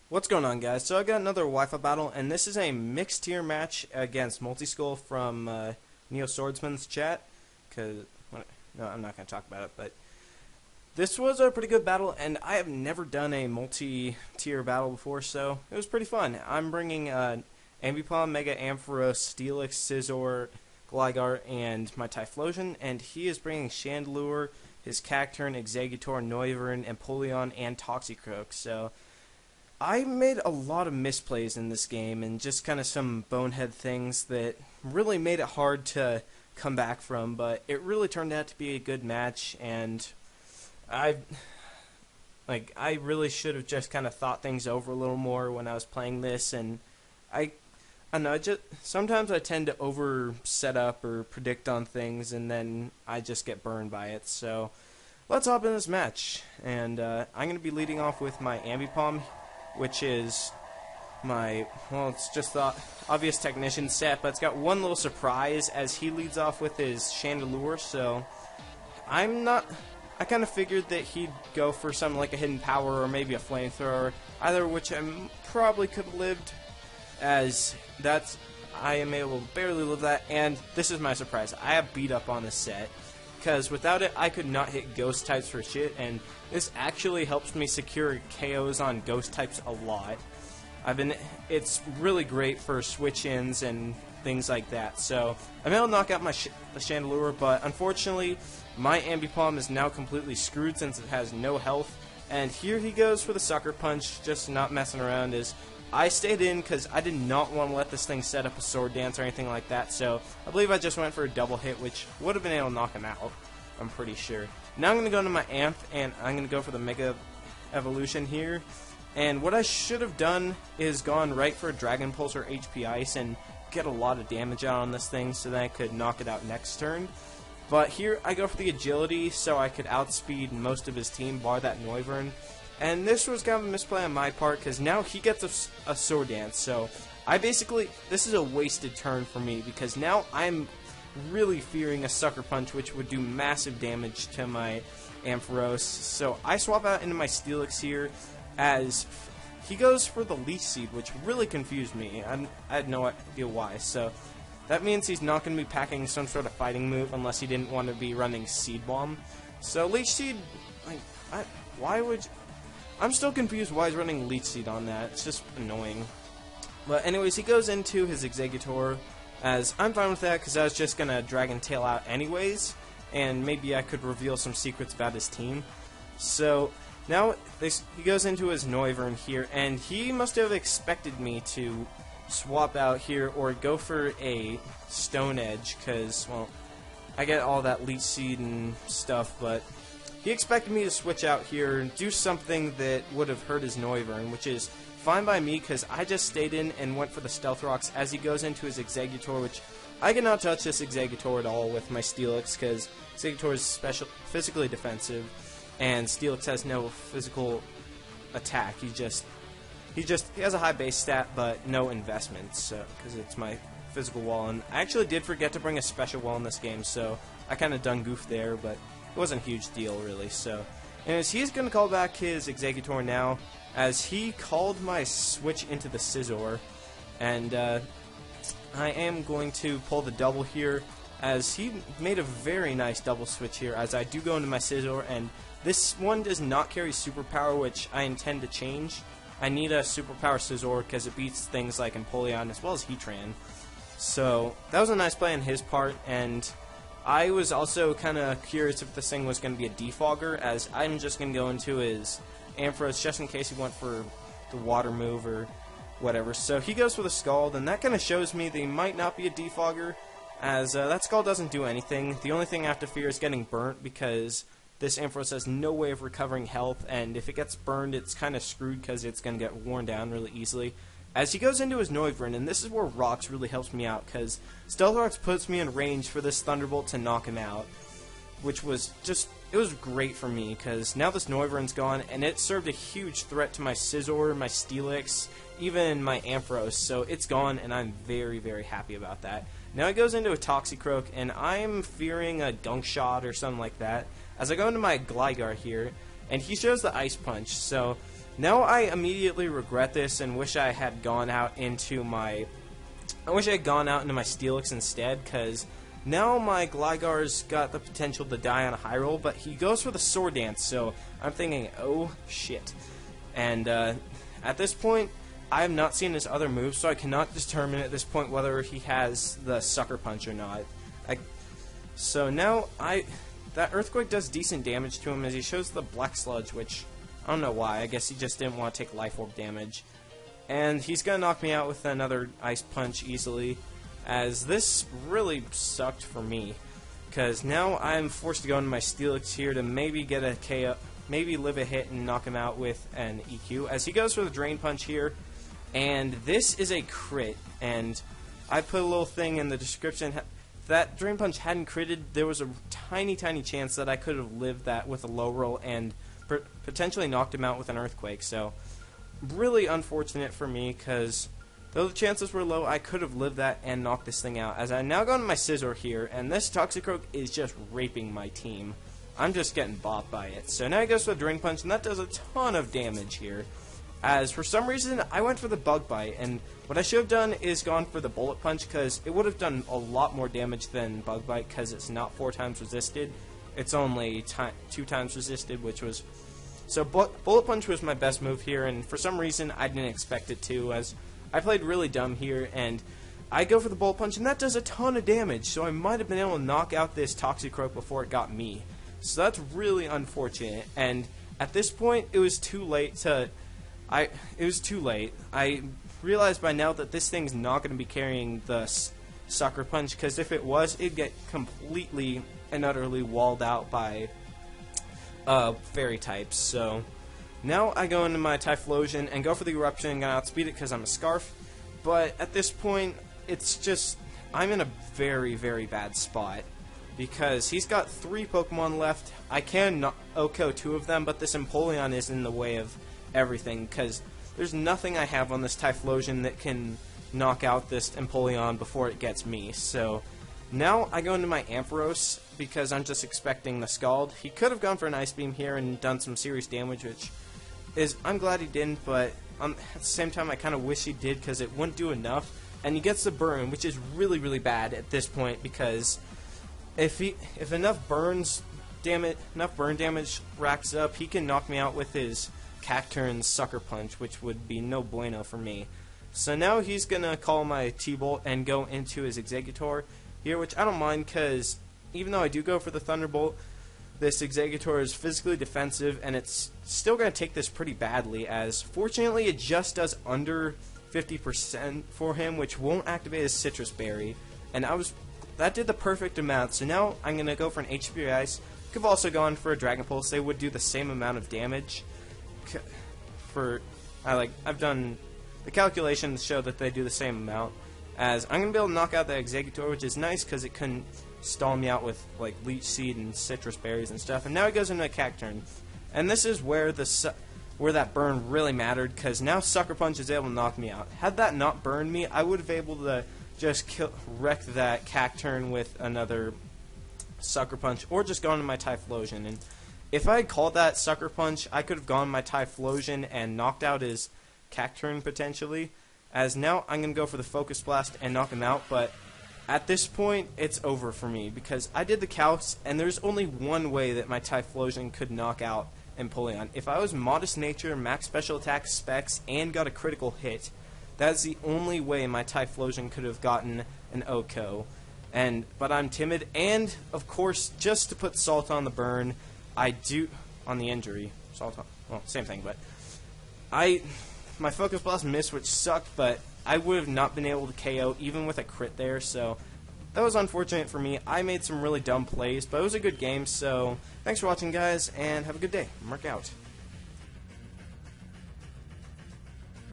What's going on, guys? So I got another Wi-Fi battle, and this is a mixed tier match against Multiskull from Neo Swordsman's chat. No, I'm not going to talk about it, but this was a pretty good battle, and I have never done a multi-tier battle before, so it was pretty fun. I'm bringing Ambipom, Mega Ampharos, Steelix, Scizor, Gligar, and my Typhlosion, and he is bringing Chandelure, his Cacturne, Exeggutor, Noivern, Empoleon, and Toxi Croak. So I made a lot of misplays in this game and just kind of some bonehead things that really made it hard to come back from, but it really turned out to be a good match, and I really should have just kind of thought things over a little more when I was playing this, and I don't know, sometimes I tend to over set up or predict on things, and then I just get burned by it. So let's hop in this match, and I'm going to be leading off with my Ambipom, which is it's just the obvious technician set, but it's got one little surprise as he leads off with his Chandelure. So I kind of figured that he'd go for something like a hidden power or maybe a flamethrower, either of which I probably could have lived, as I am able to barely live that, and this is my surprise. I have beat up on this set, because without it I could not hit ghost types for shit, and this actually helps me secure KOs on ghost types a lot. It's really great for switch-ins and things like that. So I'm able to knock out my Chandelure, but unfortunately my Ambipom is now completely screwed since it has no health. And here he goes for the sucker punch, just not messing around. As I stayed in because I did not want to let this thing set up a sword dance or anything like that. So I believe I just went for a double hit, which would have been able to knock him out, I'm pretty sure. Now I'm going to go into my Amp, and I'm going to go for the Mega Evolution here. And what I should have done is gone right for a Dragon Pulse or HP Ice and get a lot of damage out on this thing so that I could knock it out next turn. But here I go for the Agility so I could outspeed most of his team, bar that Noivern. And this was kind of a misplay on my part, because now he gets a Sword Dance. So this is a wasted turn for me, because now I'm really fearing a Sucker Punch, which would do massive damage to my Ampharos. So I swap out into my Steelix here, as he goes for the Leech Seed, which really confused me. I had no idea why. So that means he's not going to be packing some sort of fighting move unless he didn't want to be running Seed Bomb. So Leech Seed, I'm still confused why he's running Leech Seed on that. It's just annoying. But anyways, he goes into his Exeggutor, as I'm fine with that because I was just going to Dragon Tail out anyways, and maybe I could reveal some secrets about his team. So now he goes into his Noivern here, and he must have expected me to swap out here or go for a Stone Edge, because, well, I get all that Leech Seed and stuff, but he expected me to switch out here and do something that would have hurt his Noivern, which is fine by me because I just stayed in and went for the Stealth Rocks as he goes into his Exeggutor, which I cannot touch this Exeggutor at all with my Steelix because Exeggutor is physically defensive, and Steelix has no physical attack. He has a high base stat but no investments, because it's my physical wall. And I actually did forget to bring a special wall in this game, so I kind of done goofed there, but it wasn't a huge deal really. So anyways, he's going to call back his Exeggutor now, as he called my switch into the Scizor, and I am going to pull the double here, as he made a very nice double switch here, as I do go into my Scizor, and this one does not carry superpower, which I intend to change. I need a superpower Scizor because it beats things like Empoleon as well as Heatran. So that was a nice play on his part, and I was also kind of curious if this thing was going to be a defogger, as I'm just going to go into his Ampharos just in case he went for the water move or whatever. So he goes for the Scald, and that kind of shows me that he might not be a defogger, as that Scald doesn't do anything. The only thing I have to fear is getting burnt, because this Ampharos has no way of recovering health, and if it gets burned, it's kind of screwed because it's going to get worn down really easily. As he goes into his Noivern, and this is where Rocks really helps me out, because Stealth Rocks puts me in range for this Thunderbolt to knock him out, which was it was great for me, because now this Noivern's gone, and it served a huge threat to my Scizor, my Steelix, even my Ampharos, so it's gone, and I'm very, very happy about that. Now he goes into a Toxi Croak, and I'm fearing a Gunk Shot or something like that, as I go into my Gligar here, and he shows the Ice Punch, so Now I immediately regret this and wish I had gone out into my Steelix instead, because now my Gligar's got the potential to die on a high roll, but he goes for the Sword Dance, so I'm thinking, oh shit. And at this point, I have not seen his other moves, so I cannot determine at this point whether he has the Sucker Punch or not. So now that Earthquake does decent damage to him as he shows the Black Sludge, which I don't know why. I guess he just didn't want to take Life Orb damage. And he's going to knock me out with another Ice Punch easily, as this really sucked for me. Because now I'm forced to go into my Steelix here to maybe get a KO, maybe live a hit and knock him out with an EQ. As he goes for the Drain Punch here, and this is a crit. And I put a little thing in the description. If that Drain Punch hadn't critted, there was a tiny chance that I could have lived that with a low roll and potentially knocked him out with an Earthquake. So really unfortunate for me, because though the chances were low, I could have lived that and knocked this thing out. As I now go into my Scizor here, and this Toxi Croak is just raping my team. I'm just getting bopped by it. So now he goes for the Drain Punch, and that does a ton of damage here. As for some reason, I went for the Bug Bite, and what I should have done is gone for the Bullet Punch, because it would have done a lot more damage than Bug Bite, because it's not 4 times resisted. It's only 2 times resisted, which was... So Bullet Punch was my best move here, and for some reason I didn't expect it to, as I played really dumb here, and I go for the Bullet Punch, and that does a ton of damage, so I might have been able to knock out this Toxi Croak before it got me. So that's really unfortunate, and at this point, it was too late. I realized by now that this thing's not going to be carrying the Sucker Punch, because if it was, it'd get completely and utterly walled out by fairy types. So now I go into my Typhlosion and go for the Eruption and gonna outspeed it because I'm a Scarf. But at this point, it's just, I'm in a very bad spot, because he's got 3 Pokemon left. I can OHKO 2 of them, but this Empoleon is in the way of everything, because there's nothing I have on this Typhlosion that can knock out this Empoleon before it gets me. So now I go into my Ampharos, because I'm just expecting the Scald. He could have gone for an Ice Beam here and done some serious damage, which is, I'm glad he didn't, but at the same time I kind of wish he did, because it wouldn't do enough. And he gets the Burn, which is really bad at this point, because if enough burn damage racks up, he can knock me out with his Cacturne's Sucker Punch, which would be no bueno for me. So now he's gonna call my T-Bolt and go into his Exeggutor here, which I don't mind, because even though I do go for the Thunderbolt, this Exeggutor is physically defensive, and it's still going to take this pretty badly, as fortunately it just does under 50% for him, which won't activate his Citrus Berry, and that did the perfect amount. So now I'm going to go for an HP Ice. Could have also gone for a Dragon Pulse. They would do the same amount of damage. I've done the calculations show that they do the same amount, as I'm going to be able to knock out the Exeggutor, which is nice because it couldn't stall me out with like Leech Seed and Citrus Berries and stuff. And now he goes into a Cacturne, and this is where that burn really mattered, because now Sucker Punch is able to knock me out. Had that not burned me, I would have been able to just wreck that Cacturne with another Sucker Punch, or just gone to my Typhlosion. And if I had called that Sucker Punch, I could have gone my Typhlosion and knocked out his Cacturne potentially. As now I'm going to go for the Focus Blast and knock him out, but at this point it's over for me, because I did the calcs and there's only one way that my Typhlosion could knock out Empoleon. If I was Modest Nature, Max Special Attack Specs, and got a critical hit, that's the only way my Typhlosion could have gotten an OHKO. But I'm timid, and of course, just to put salt on the burn, I do on the injury. Salt on, well, same thing, but my Focus Blast missed, which sucked, but I would have not been able to KO even with a crit there, so that was unfortunate for me. I made some really dumb plays, but it was a good game, so thanks for watching, guys, and have a good day. Murk out.